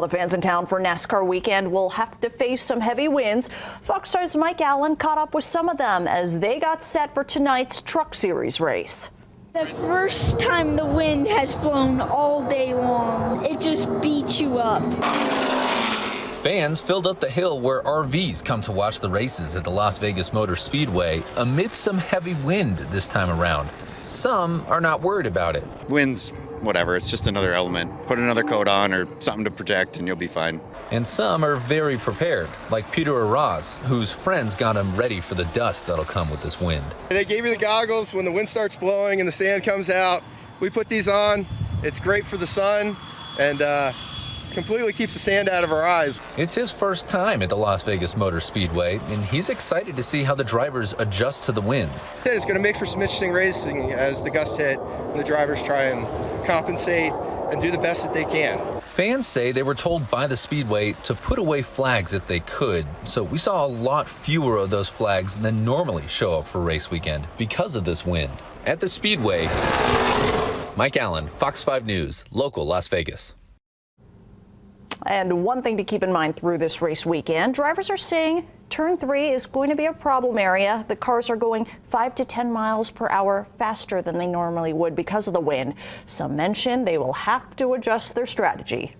The fans in town for NASCAR weekend will have to face some heavy winds. Fox 5's Mike Allen caught up with some of them as they got set for tonight's Truck Series race. The first time the wind has blown all day long, it just beats you up. Fans filled up the hill where RVs come to watch the races at the Las Vegas Motor Speedway amid some heavy wind this time around. Some are not worried about it. Wind's whatever, it's just another element. Put another coat on or something to protect and you'll be fine. And some are very prepared, like Peter Arras, whose friends got him ready for the dust that'll come with this wind. They gave you the goggles when the wind starts blowing and the sand comes out. We put these on. It's great for the sun and completely keeps the sand out of our eyes. It's his first time at the Las Vegas Motor Speedway, and he's excited to see how the drivers adjust to the winds. It's going to make for some interesting racing as the gusts hit and the drivers try and compensate and do the best that they can. Fans say they were told by the Speedway to put away flags if they could, so we saw a lot fewer of those flags than normally show up for race weekend because of this wind. At the Speedway, Mike Allen, Fox 5 News, local Las Vegas. And one thing to keep in mind through this race weekend, drivers are saying Turn 3 is going to be a problem area. The cars are going 5 to 10 miles per hour faster than they normally would because of the wind. Some mention they will have to adjust their strategy.